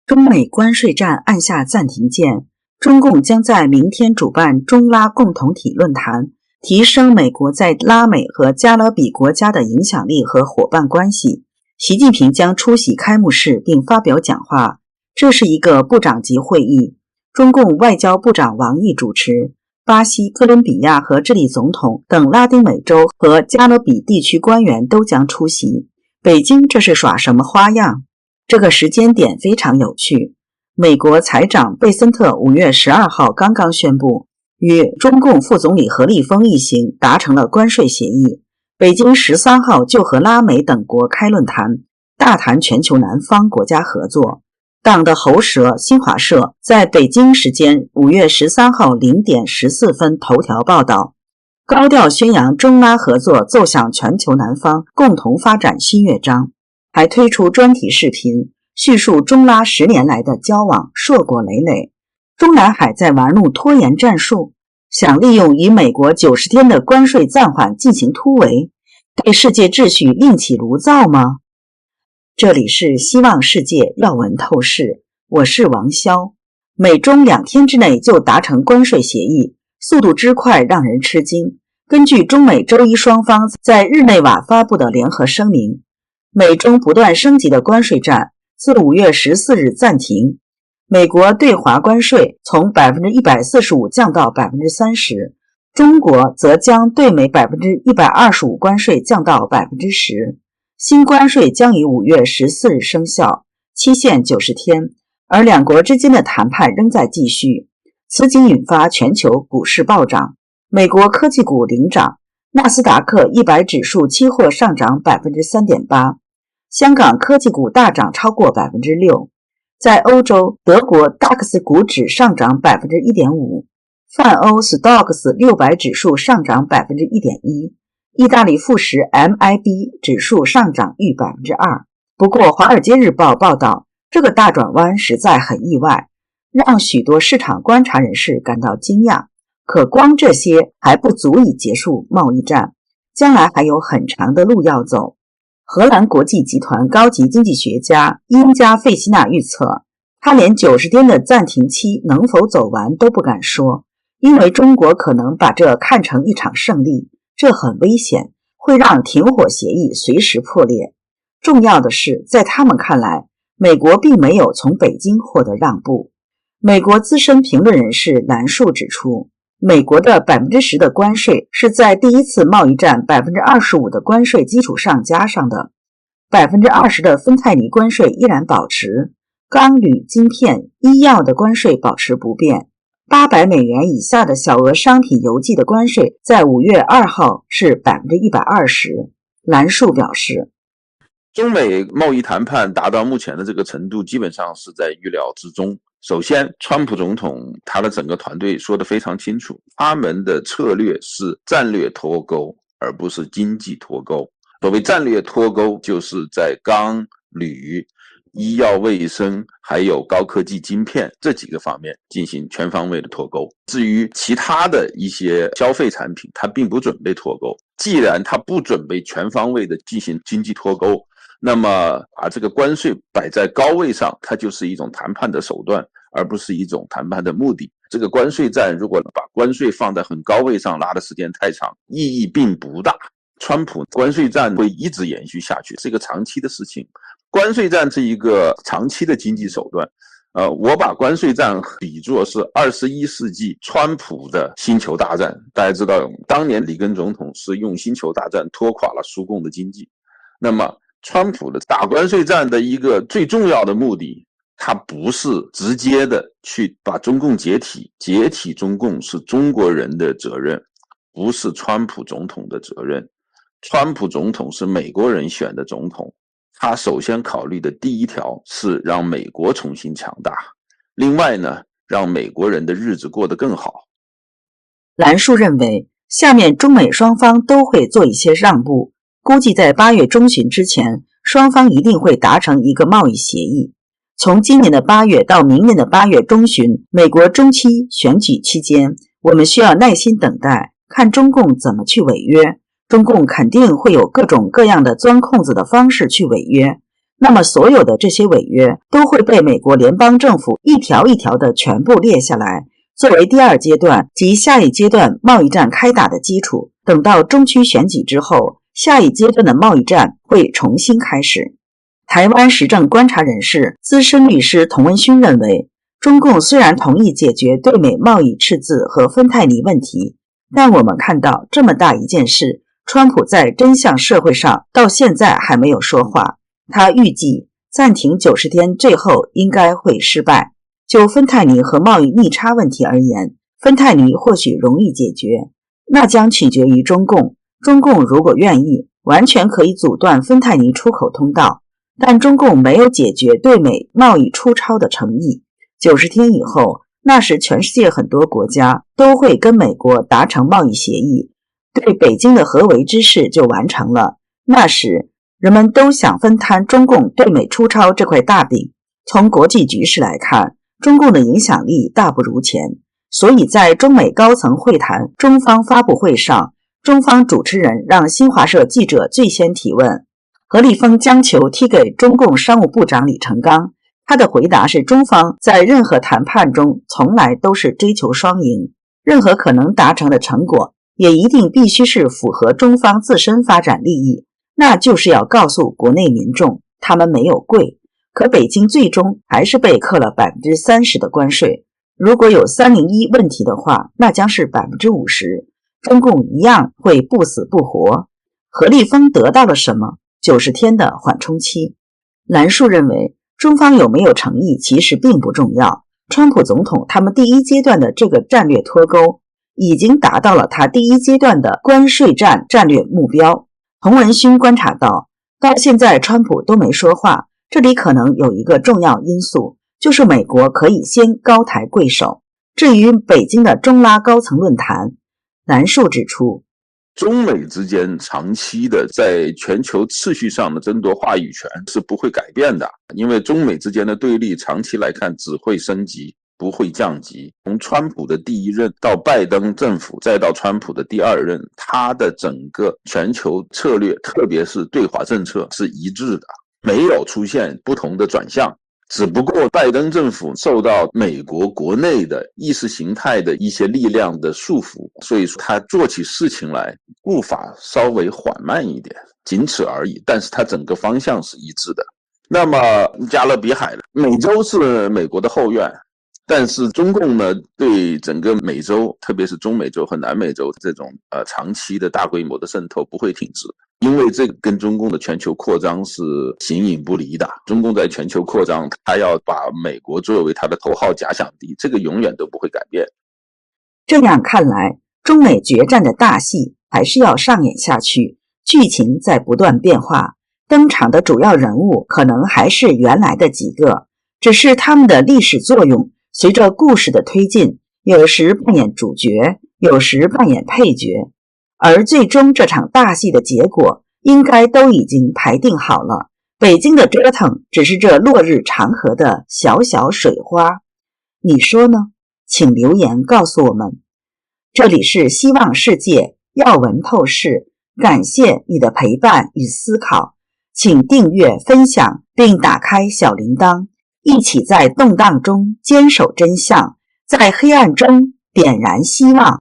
中美关税战按下暂停键，中共将在明天主办中拉共同体论坛，提升美国在拉美和加勒比国家的影响力和伙伴关系。习近平将出席开幕式并发表讲话。这是一个部长级会议，中共外交部长王毅主持，巴西、哥伦比亚和智利总统等拉丁美洲和加勒比地区官员都将出席。北京这是耍什么花样？这个时间点非常有趣。美国财长贝森特5月12号刚刚宣布，与中共副总理何立峰一行达成了关税协议。北京13号就和拉美等国开论坛，大谈全球南方国家合作。党的喉舌新华社在北京时间5月13号0点14分头条报道，高调宣扬中拉合作奏响全球南方共同发展新乐章，还推出专题视频，叙述中拉10年来的交往硕果累累。中南海在玩弄拖延战术，想利用与美国90天的关税暂缓进行突围，对世界秩序另起炉灶吗？这里是希望世界要闻透视，我是王潇。美中2天之内就达成关税协议，速度之快让人吃惊。根据中美周一双方在日内瓦发布的联合声明，美中不断升级的关税战自5月14日暂停，美国对华关税从 145% 降到 30%， 中国则将对美 125% 关税降到 10%。新关税将于5月14日生效，期限90天，而两国之间的谈判仍在继续。此景引发全球股市暴涨，美国科技股领涨，纳斯达克100指数期货上涨 3.8%， 香港科技股大涨超过 6%。 在欧洲，德国 DAX 股指上涨 1.5%， 泛欧 STOXX 600指数上涨 1.1%，意大利富时 MIB 指数上涨逾 2%。 不过华尔街日报报道，这个大转弯实在很意外，让许多市场观察人士感到惊讶。可光这些还不足以结束贸易战，将来还有很长的路要走。荷兰国际集团高级经济学家因加费希纳预测，他连90天的暂停期能否走完都不敢说，因为中国可能把这看成一场胜利，这很危险，会让停火协议随时破裂。重要的是，在他们看来，美国并没有从北京获得让步。美国资深评论人士兰树指出，美国的 10% 的关税是在第一次贸易战 25% 的关税基础上加上的， 20% 的芬太尼关税依然保持，钢铝晶片医药的关税保持不变，$800以下的小额商品邮寄的关税在5月2号是 120%。 兰树表示，中美贸易谈判达到目前的这个程度基本上是在预料之中。首先，川普总统他的整个团队说得非常清楚，他们的策略是战略脱钩，而不是经济脱钩。所谓战略脱钩，就是在钢、铝、医药卫生还有高科技晶片这几个方面进行全方位的脱钩。至于其他的一些消费产品，他并不准备脱钩。既然他不准备全方位的进行经济脱钩，那么把这个关税摆在高位上，它就是一种谈判的手段，而不是一种谈判的目的。这个关税战如果把关税放在很高位上拉的时间太长，意义并不大。川普关税战会一直延续下去，是一个长期的事情。关税战是一个长期的经济手段，我把关税战比作是21世纪川普的星球大战。大家知道，当年里根总统是用星球大战拖垮了苏共的经济。那么川普的打关税战的一个最重要的目的，他不是直接的去把中共解体，解体中共是中国人的责任，不是川普总统的责任。川普总统是美国人选的总统，他首先考虑的第一条是让美国重新强大，另外呢，让美国人的日子过得更好。兰树认为，下面中美双方都会做一些让步，估计在8月中旬之前，双方一定会达成一个贸易协议。从今年的8月到明年的8月中旬，美国中期选举期间，我们需要耐心等待，看中共怎么去违约。中共肯定会有各种各样的钻空子的方式去违约，那么所有的这些违约都会被美国联邦政府一条一条的全部列下来，作为第二阶段及下一阶段贸易战开打的基础。等到中期选举之后，下一阶段的贸易战会重新开始。台湾时政观察人士、资深律师童文勋认为，中共虽然同意解决对美贸易赤字和芬太尼问题，但我们看到这么大一件事，川普在真相社会上到现在还没有说话。他预计暂停90天最后应该会失败。就芬太尼和贸易逆差问题而言，芬太尼或许容易解决，那将取决于中共。中共如果愿意，完全可以阻断芬太尼出口通道，但中共没有解决对美贸易出超的诚意。90天以后，那时全世界很多国家都会跟美国达成贸易协议，对北京的合围之势就完成了。那时人们都想分摊中共对美出超这块大饼。从国际局势来看，中共的影响力大不如前，所以在中美高层会谈中方发布会上，中方主持人让新华社记者最先提问，何立峰将球踢给中共商务部长李成钢，他的回答是中方在任何谈判中从来都是追求双赢，任何可能达成的成果也一定必须是符合中方自身发展利益，那就是要告诉国内民众他们没有跪。可北京最终还是被课了 30% 的关税，如果有301问题的话，那将是 50%， 中共一样会不死不活。何立峰得到了什么？90天的缓冲期。兰树认为，中方有没有诚意其实并不重要，川普总统他们第一阶段的这个战略脱钩已经达到了他第一阶段的关税战战略目标。童文勋观察到现在川普都没说话，这里可能有一个重要因素，就是美国可以先高抬贵手。至于北京的中拉高层论坛，兰树指出，中美之间长期的在全球秩序上的争夺话语权是不会改变的，因为中美之间的对立长期来看只会升级，不会降级。从川普的第一任到拜登政府，再到川普的第二任，他的整个全球策略，特别是对华政策是一致的，没有出现不同的转向。只不过拜登政府受到美国国内的意识形态的一些力量的束缚，所以说他做起事情来步伐稍微缓慢一点，仅此而已，但是他整个方向是一致的。那么加勒比海，美洲是美国的后院，但是中共呢，对整个美洲，特别是中美洲和南美洲这种长期的大规模的渗透不会停止，因为这个跟中共的全球扩张是形影不离的。中共在全球扩张，他要把美国作为他的头号假想敌，这个永远都不会改变。这样看来，中美决战的大戏还是要上演下去，剧情在不断变化，登场的主要人物可能还是原来的几个，只是他们的历史作用随着故事的推进，有时扮演主角，有时扮演配角，而最终这场大戏的结果应该都已经排定好了。北京的折腾只是这落日长河的小小水花，你说呢？请留言告诉我们。这里是希望世界要闻透视，感谢你的陪伴与思考，请订阅分享并打开小铃铛，一起在动荡中坚守真相，在黑暗中点燃希望。